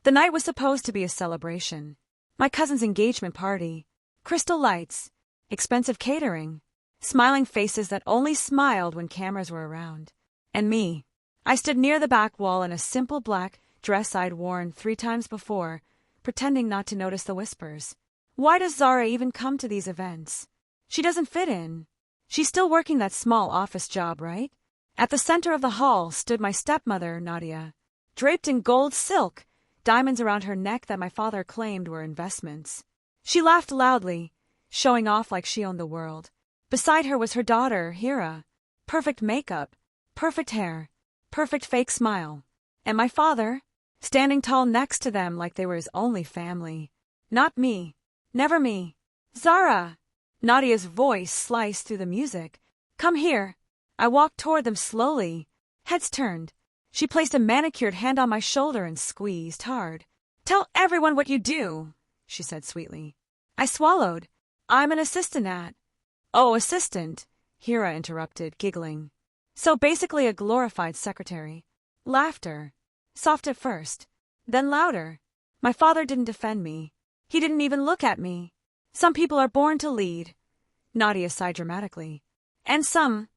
The night was supposed to be a celebration. My cousin's engagement party, crystal lights, expensive catering, smiling faces that only smiled when cameras were around. And me. I stood near the back wall in a simple black dress I'd worn 3 times before, pretending not to notice the whispers. Why does Zara even come to these events? She doesn't fit in. She's still working that small office job, right? At the center of the hall stood my stepmother, Nadia, draped in gold silk, diamonds around her neck that my father claimed were investments. She laughed loudly, showing off like she owned the world. Beside her was her daughter, Hira. Perfect makeup, perfect hair, perfect fake smile. And my father, standing tall next to them like they were his only family. Not me. Never me. Zara! Nadia's voice sliced through the music. Come here. I walked toward them slowly, heads turned. She placed a manicured hand on my shoulder and squeezed hard. Tell everyone what you do, she said sweetly. I swallowed. I'm an assistant at. Oh, assistant, Hira interrupted, giggling. So basically a glorified secretary. Laughter. Soft at first, then louder. My father didn't defend me. He didn't even look at me. Some people are born to lead, Nadia sighed dramatically. And some,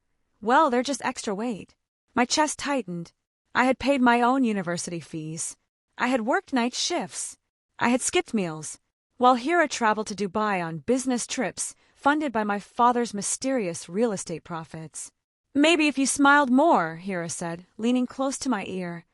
well, they're just extra weight. My chest tightened. I had paid my own university fees. I had worked night shifts. I had skipped meals, while Hira traveled to Dubai on business trips funded by my father's mysterious real estate profits. Maybe if you smiled more, Hira said, leaning close to my ear,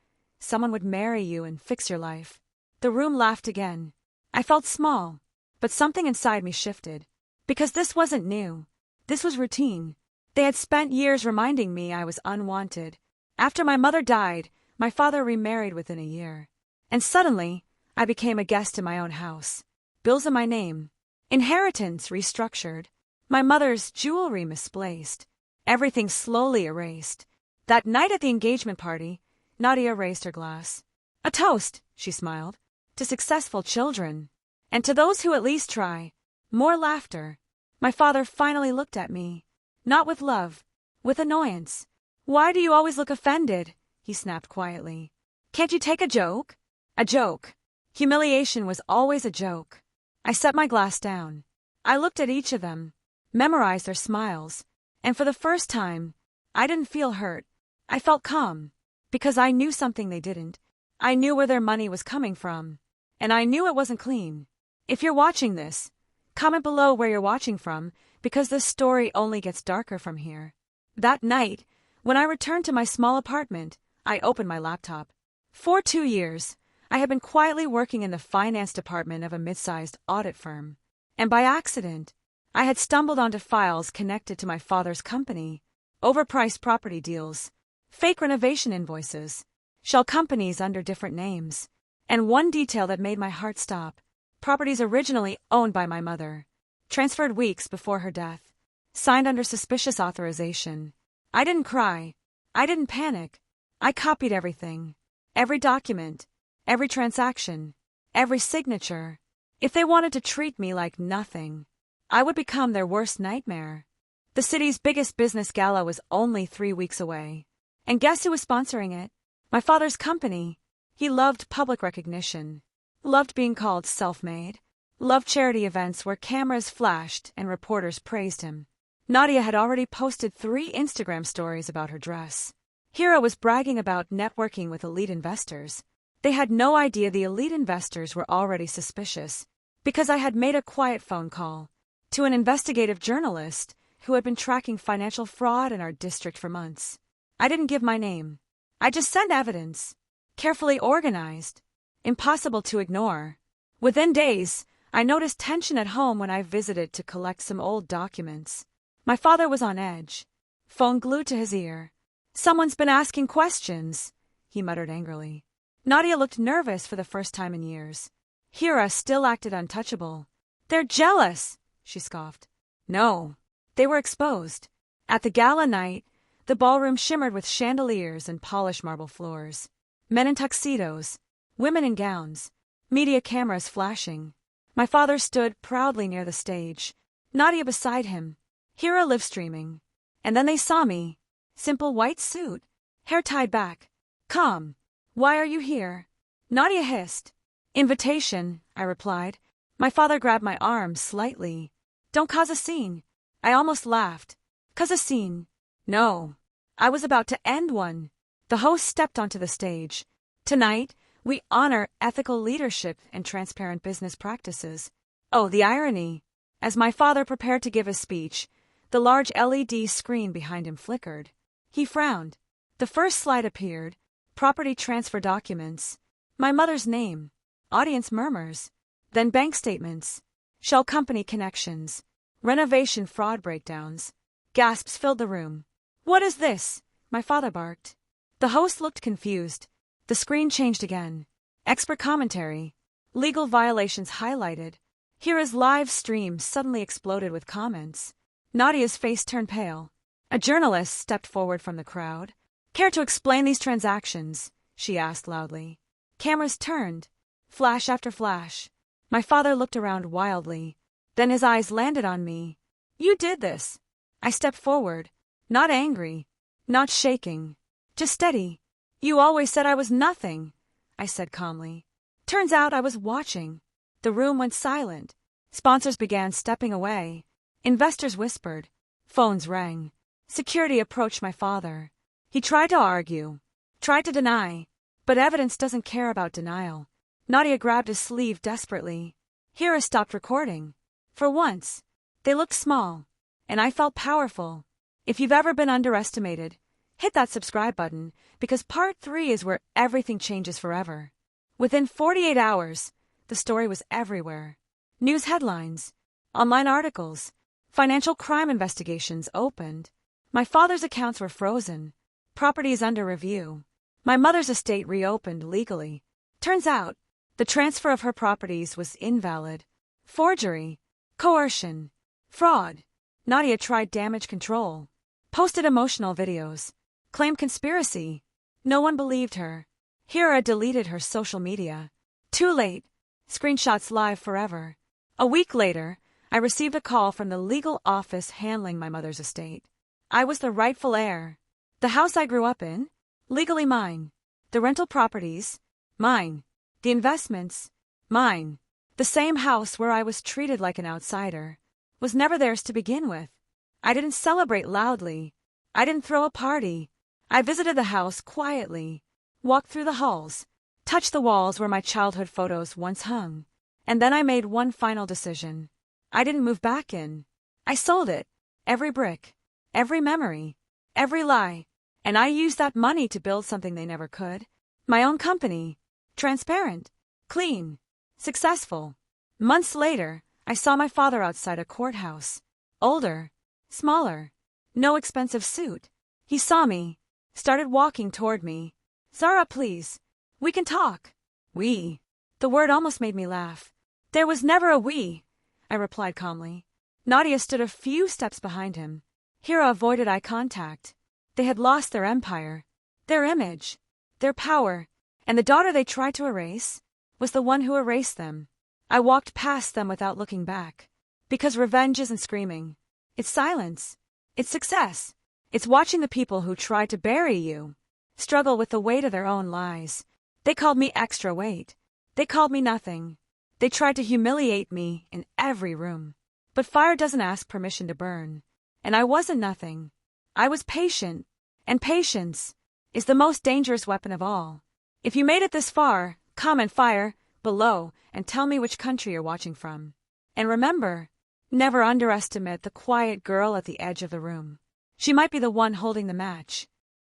someone would marry you and fix your life. The room laughed again. I felt small, but something inside me shifted. Because this wasn't new. This was routine. They had spent years reminding me I was unwanted. After my mother died, my father remarried within a year. And suddenly, I became a guest in my own house. Bills in my name. Inheritance restructured. My mother's jewelry misplaced. Everything slowly erased. That night at the engagement party, Nadia raised her glass. A toast, she smiled, to successful children. And to those who at least try. More laughter. My father finally looked at me. Not with love. With annoyance. Why do you always look offended? He snapped quietly. Can't you take a joke? A joke. Humiliation was always a joke. I set my glass down. I looked at each of them, memorized their smiles, and for the first time, I didn't feel hurt. I felt calm, because I knew something they didn't. I knew where their money was coming from, and I knew it wasn't clean. If you're watching this, comment below where you're watching from, because this story only gets darker from here. That night, when I returned to my small apartment, I opened my laptop. For 2 years, I had been quietly working in the finance department of a mid-sized audit firm. And by accident, I had stumbled onto files connected to my father's company, overpriced property deals, fake renovation invoices, shell companies under different names, and one detail that made my heart stop: properties originally owned by my mother, transferred weeks before her death, signed under suspicious authorization. I didn't cry. I didn't panic. I copied everything. Every document. Every transaction. Every signature. If they wanted to treat me like nothing, I would become their worst nightmare. The city's biggest business gala was only 3 weeks away. And guess who was sponsoring it? My father's company. He loved public recognition. Loved being called self-made. Loved charity events where cameras flashed and reporters praised him. Nadia had already posted 3 Instagram stories about her dress. Hira was bragging about networking with elite investors. They had no idea the elite investors were already suspicious, because I had made a quiet phone call to an investigative journalist who had been tracking financial fraud in our district for months. I didn't give my name. I just sent evidence. Carefully organized. Impossible to ignore. Within days, I noticed tension at home when I visited to collect some old documents. My father was on edge, phone glued to his ear. Someone's been asking questions, he muttered angrily. Nadia looked nervous for the first time in years. Hira still acted untouchable. They're jealous, she scoffed. No, they were exposed. At the gala night, the ballroom shimmered with chandeliers and polished marble floors. Men in tuxedos, women in gowns, media cameras flashing. My father stood proudly near the stage, Nadia beside him, Hira live streaming. And then they saw me. Simple white suit, hair tied back. Calm. Why are you here? Nadia hissed. Invitation, I replied. My father grabbed my arm slightly. Don't cause a scene. I almost laughed. Cause a scene? No. I was about to end one. The host stepped onto the stage. Tonight, we honor ethical leadership and transparent business practices. Oh, the irony. As my father prepared to give his speech, the large LED screen behind him flickered. He frowned. The first slide appeared. Property transfer documents. My mother's name. Audience murmurs. Then bank statements. Shell company connections. Renovation fraud breakdowns. Gasps filled the room. What is this? My father barked. The host looked confused. The screen changed again. Expert commentary. Legal violations highlighted. Hira's live stream suddenly exploded with comments. Nadia's face turned pale. A journalist stepped forward from the crowd. Care to explain these transactions? She asked loudly. Cameras turned. Flash after flash. My father looked around wildly. Then his eyes landed on me. You did this. I stepped forward. Not angry. Not shaking. Just steady. You always said I was nothing, I said calmly. Turns out I was watching. The room went silent. Sponsors began stepping away. Investors whispered. Phones rang. Security approached my father. He tried to argue. Tried to deny. But evidence doesn't care about denial. Nadia grabbed his sleeve desperately. Hira stopped recording. For once, they looked small. And I felt powerful. If you've ever been underestimated, hit that subscribe button, because part 3 is where everything changes forever. Within 48 hours, the story was everywhere. News headlines, online articles, financial crime investigations opened. My father's accounts were frozen. Properties under review. My mother's estate reopened legally. Turns out, the transfer of her properties was invalid. Forgery, coercion, fraud. Nadia tried damage control. Posted emotional videos. Claimed conspiracy. No one believed her. Hira deleted her social media. Too late. Screenshots live forever. A week later, I received a call from the legal office handling my mother's estate. I was the rightful heir. The house I grew up in, legally mine. The rental properties, mine. The investments, mine. The same house where I was treated like an outsider was never theirs to begin with. I didn't celebrate loudly. I didn't throw a party. I visited the house quietly, walked through the halls, touched the walls where my childhood photos once hung. And then I made one final decision. I didn't move back in. I sold it. Every brick. Every memory. Every lie. And I used that money to build something they never could. My own company. Transparent. Clean. Successful. Months later, I saw my father outside a courthouse. Older. Smaller. No expensive suit. He saw me. Started walking toward me. Zara, please. We can talk. We. The word almost made me laugh. There was never a we, I replied calmly. Nadia stood a few steps behind him. Hira avoided eye contact. They had lost their empire, their image, their power, and the daughter they tried to erase was the one who erased them. I walked past them without looking back. Because revenge isn't screaming. It's silence. It's success. It's watching the people who tried to bury you struggle with the weight of their own lies. They called me extra weight. They called me nothing. They tried to humiliate me in every room. But fire doesn't ask permission to burn. And I wasn't nothing. I was patient. And patience is the most dangerous weapon of all. If you made it this far, comment fire below and tell me which country you're watching from. And remember, never underestimate the quiet girl at the edge of the room. She might be the one holding the match.